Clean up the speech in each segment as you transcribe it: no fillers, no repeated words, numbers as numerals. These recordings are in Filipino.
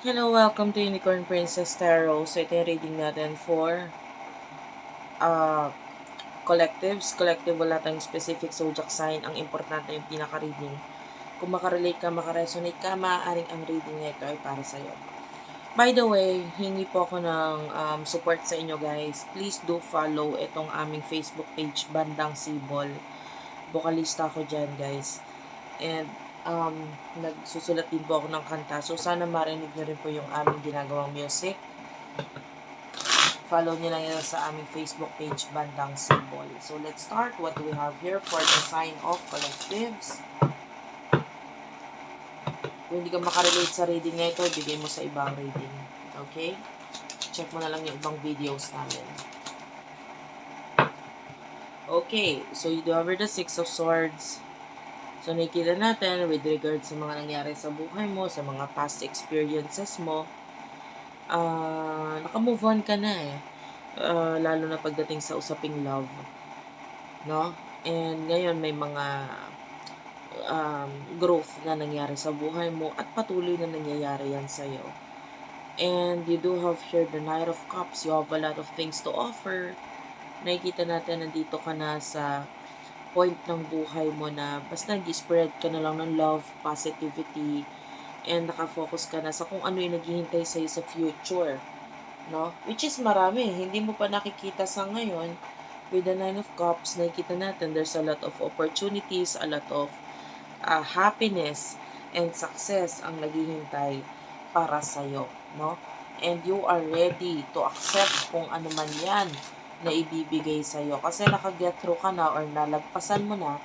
Hello, welcome to Unicorn Princess Tarot. So, ito yung reading natin for uh, collectives. Collective, wala tayong specific zodiac sign. Ang importante yung pinaka-reading. Kung makarelate ka, makaresonate ka, maaaring ang reading na ito ay para sa'yo. By the way, hingi po ako ng support sa inyo guys. Please do follow itong aming Facebook page, Bandang Sibol. Vocalista ako dyan guys. And nagsusulat din po ako ng kanta. So, sana marinig nyo rin po yung aming ginagawang music. Follow nyo lang yan sa aming Facebook page, Bandang Symbol. So, let's start. What do we have here for the sign of collectives? Kung hindi ka makarelate sa reading na ito, bigay mo sa ibang reading. Okay? Check mo na lang yung ibang videos namin. Okay. So, you do have the Six of Swords. So, nakikita natin with regard sa mga nangyari sa buhay mo, sa mga past experiences mo, naka-move on ka na eh. Lalo na pagdating sa usaping love. No? And ngayon may mga growth na nangyari sa buhay mo at patuloy na nangyayari yan sa'yo. And you do have here the Knight of Cups. You have a lot of things to offer. Nakikita natin nandito ka na sa point ng buhay mo na basta nag-spread ka na lang ng love, positivity, and nakafocus ka na sa kung ano yung naghihintay sa'yo sa future. No? Which is marami. Hindi mo pa nakikita sa ngayon. With the Nine of Cups, nakikita natin there's a lot of opportunities, a lot of happiness and success ang naghihintay para sa'yo. No? And you are ready to accept kung ano man yan na ibibigay sa'yo. Kasi nakaget through ka na or nalagpasan mo na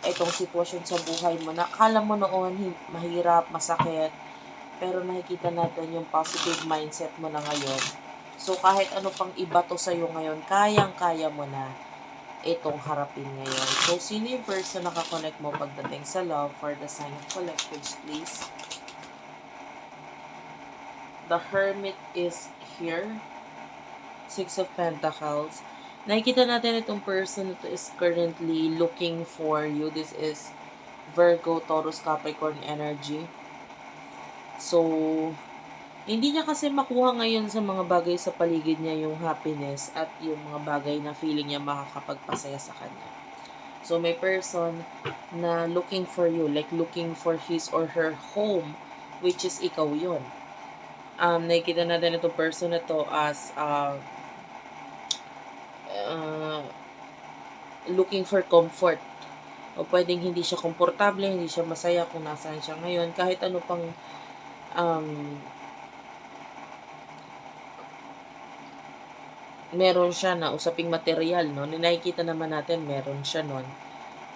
itong sitwasyon sa buhay mo na akala mo noon mahirap, masakit, pero nakikita natin yung positive mindset mo na ngayon. So, kahit ano pang iba to sa'yo ngayon, kayang-kaya mo na itong harapin ngayon. So, sino yung person na kakonect mo pagdating sa love for the sign of collectives, please? The Hermit is here. Six of Pentacles. Nakikita natin itong person na is currently looking for you. This is Virgo, Taurus, Capricorn energy. So, hindi niya kasi makuha ngayon sa mga bagay sa paligid niya yung happiness at yung mga bagay na feeling niya makakapagpasaya sa kanya. So, may person na looking for you, like looking for his or her home, which is ikaw yun. Nakikita natin itong person na to as looking for comfort. O pwedeng hindi siya komportable, hindi siya masaya kung nasaan siya ngayon. Kahit ano pang meron siya na usaping material, no? Nakikita naman natin meron siya nun.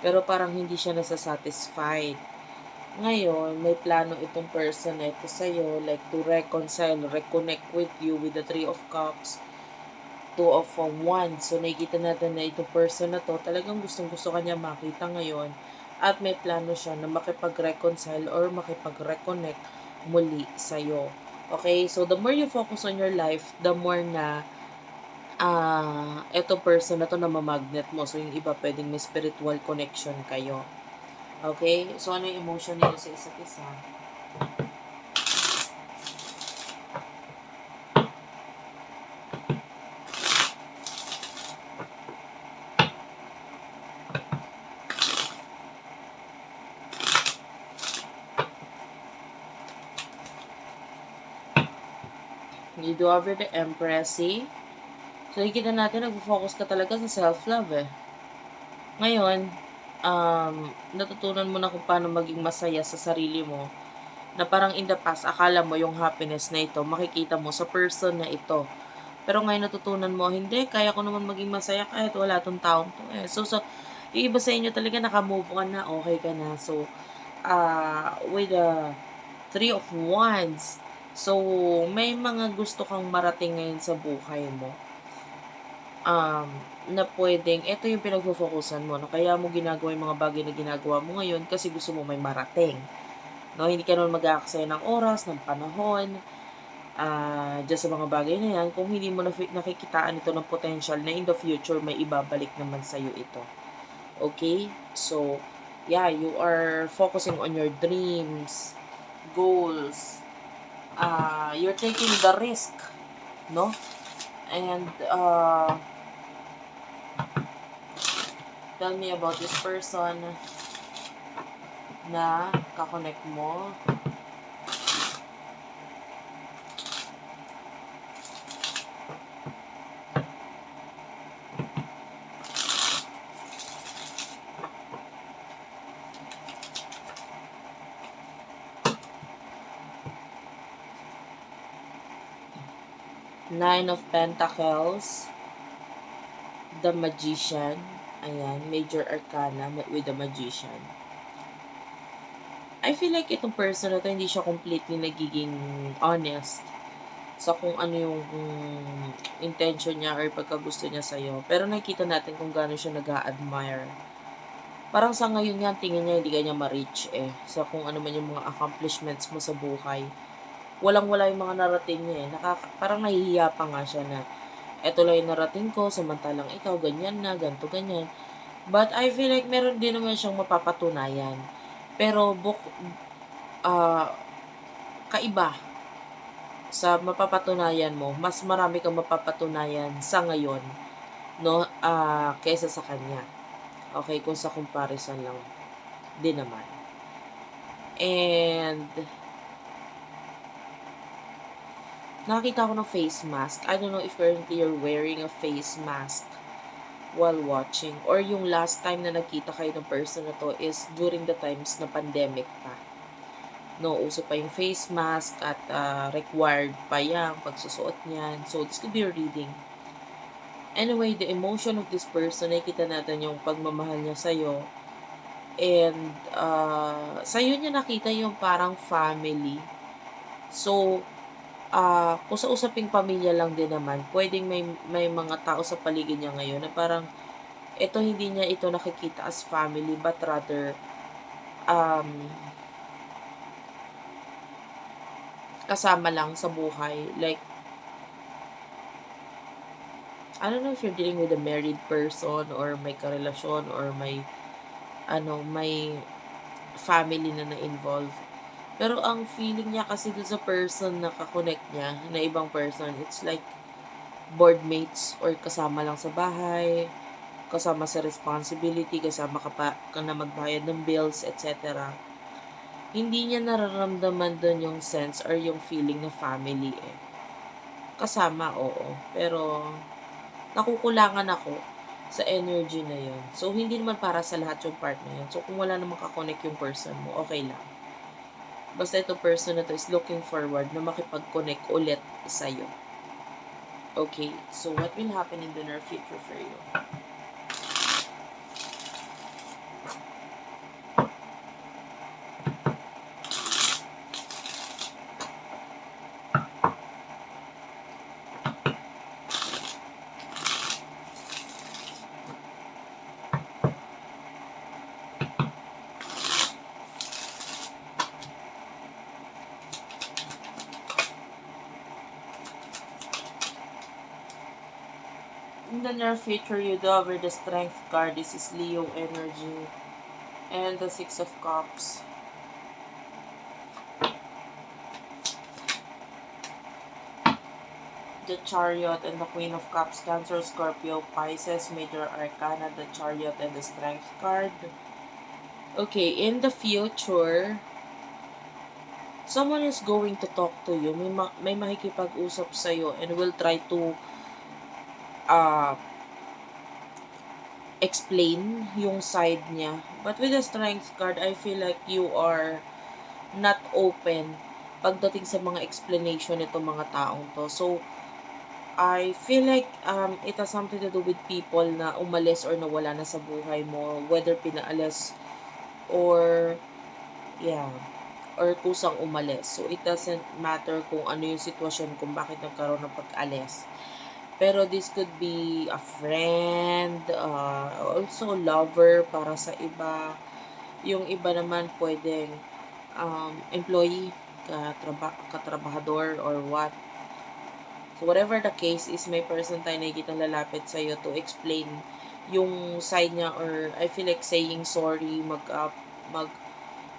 Pero parang hindi siya nasa-satisfied. Ngayon, may plano itong person na ito sa'yo, like to reconcile, reconnect with you with the Three of Cups, Two of Wands. So, nakikita natin na itong person na to, talagang gustong-gusto kanya makita ngayon. At may plano siya na makipag-reconcile or makipag-reconnect muli sa'yo. Okay? So, the more you focus on your life, the more na etong person na to na mamagnet mo. So, yung iba pwedeng may spiritual connection kayo. Okay? So, ano yung emotion niyo sa isa't isa? You do over the Empress, see? So, nakikita natin, nag-focus ka talaga sa self-love eh. Ngayon, natutunan mo na kung paano maging masaya sa sarili mo na parang in the past, akala mo yung happiness na ito, makikita mo sa person na ito. Pero ngayon natutunan mo, hindi, kaya ko naman maging masaya kahit wala tong taong to eh. So, yung iba sa inyo talaga naka-move on na, okay ka na. So, with the Three of Wands, so, may mga gusto kang marating ngayon sa buhay mo. Na pwedeng, ito yung pinag-focusan mo, no? Kaya mo ginagawa yung mga bagay na ginagawa mo ngayon kasi gusto mo may marating. No? Hindi ka naman mag-aaksaya ng oras, ng panahon, dyan sa mga bagay na yan, kung hindi mo nakikitaan ito ng potential na in the future, may ibabalik naman sa'yo ito. Okay? So, yeah, you are focusing on your dreams, goals, you're taking the risk, no? And tell me about this person na kakonect mo. Nine of Pentacles, the Magician, ayan, Major Arcana with the Magician. I feel like itong person na to, hindi siya completely nagiging honest sa kung ano yung intention niya or pagkagusto niya sa'yo. Pero nakikita natin kung gaano siya nag-a-admire. Parang sa ngayon nga, tingin niya hindi ka niya ma-reach sa kung ano man yung mga accomplishments mo sa buhay. Walang-wala yung mga narating niya parang nahihiya pa nga siya na eto lang yung narating ko, samantalang ikaw ganyan na, ganto ganyan. But I feel like meron din naman siyang mapapatunayan. Pero kaiba sa mapapatunayan mo, mas marami kang mapapatunayan sa ngayon, no, kaysa sa kanya. Okay, kung sa comparison lang din naman. And nakita ko ng face mask. I don't know if currently you're wearing a face mask while watching. Or yung last time na nakita kayo ng person na to is during the times na pandemic pa. No, uso pa yung face mask at required pa yung pagsusuot niyan. So, this could be a reading. Anyway, the emotion of this person, nakikita natin yung pagmamahal niya sa'yo. And sa'yo niya nakita yung parang family. So, kung sa usaping pamilya lang din naman, pwedeng may mga tao sa paligid niya ngayon na parang hindi niya ito nakikita as family but rather kasama lang sa buhay. Like, I don't know if you're dealing with a married person or may karelasyon or may family na na-involve. Pero ang feeling niya kasi dun sa person na kakonect niya, na ibang person, it's like board mates or kasama lang sa bahay, kasama sa responsibility, kasama ka na magbayad ng bills, etc. Hindi niya nararamdaman dun yung sense or yung feeling na family Kasama, oo. Pero nakukulangan ako sa energy na yun. So, hindi naman para sa lahat yung part na yun. So, kung wala namang kakonect yung person mo, okay lang. Basta ito person na to is looking forward na makipag-connect ulit sa'yo. Okay, so what will happen in the near future for you? In the near future, you do over the Strength card. This is Leo energy. And the Six of Cups. The Chariot and the Queen of Cups. Cancer, Scorpio, Pisces, Major Arcana, the Chariot and the Strength card. Okay, in the future, someone is going to talk to you. May makikipag-usap sa'yo and will try to explain yung side niya. But with the Strength card, I feel like you are not open pagdating sa mga explanation nito mga taong to. So, I feel like it has something to do with people na umalis or nawala na sa buhay mo. Whether pinaalis or or kusang umalis. So, it doesn't matter kung ano yung sitwasyon, kung bakit nagkaroon ng pag-alis. Pero this could be a friend, also lover para sa iba. Yung iba naman pwedeng employee, katrabahador or what. So whatever the case is, may person tayo nakikitang lalapit sa'yo to explain yung side niya or I feel like saying sorry,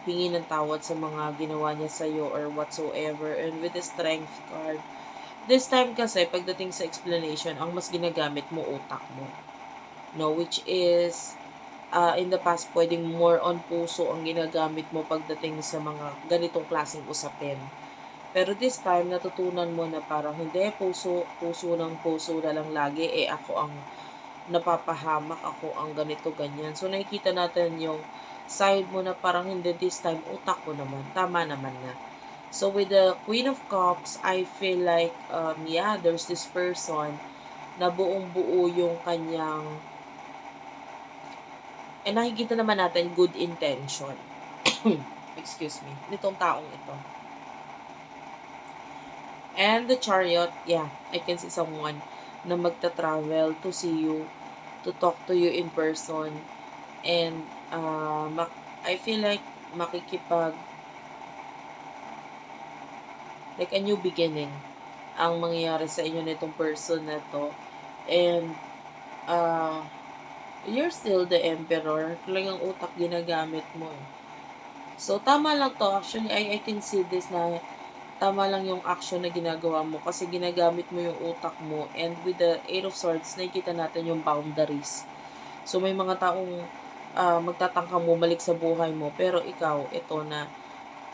hingi ng tawad sa mga ginawa niya sa'yo or whatsoever. And with the strength card, this time kasi, pagdating sa explanation, ang mas ginagamit mo, utak mo. No, which is, in the past, pwedeng more on puso ang ginagamit mo pagdating sa mga ganitong klaseng usapin. Pero this time, natutunan mo na parang hindi, puso ng puso na lang lagi, ako ang napapahamak, ako ang ganito, ganyan. So, nakikita natin yung side mo na parang hindi, this time, utak ko naman, tama naman na. So, with the Queen of Cups, I feel like, there's this person na buong-buo yung kanyang, nakikita naman natin good intention. Excuse me, nitong taong ito. And the Chariot, I can see someone na magta-travel to see you, to talk to you in person. And I feel like like a new beginning ang mangyayari sa inyo nitong person na to. And you're still the Emperor. Talagang utak ginagamit mo. So, tama lang to. Actually, I can see this na tama lang yung action na ginagawa mo kasi ginagamit mo yung utak mo. And with the Eight of Swords, nakikita natin yung boundaries. So, may mga taong magtatangkang bumalik sa buhay mo. Pero ikaw, ito na,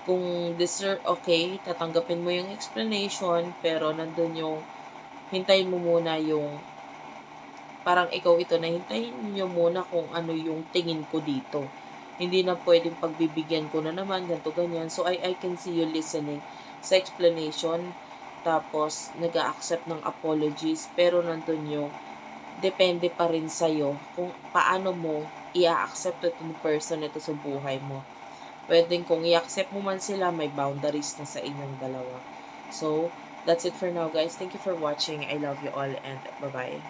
kung deserve, okay, tatanggapin mo yung explanation, pero nandun yung, hintayin mo muna yung, parang ikaw ito na hintayin nyo muna kung ano yung tingin ko dito. Hindi na pwedeng pagbibigyan ko na naman, ganito, ganyan. So, I can see you listening sa explanation, tapos nag-a-accept ng apologies, pero nandun yung, depende pa rin sa'yo kung paano mo i-accept itong person ito sa buhay mo. Pwedeng kung i-accept mo man sila, may boundaries na sa inyong dalawa. So, that's it for now, guys. Thank you for watching. I love you all and bye-bye.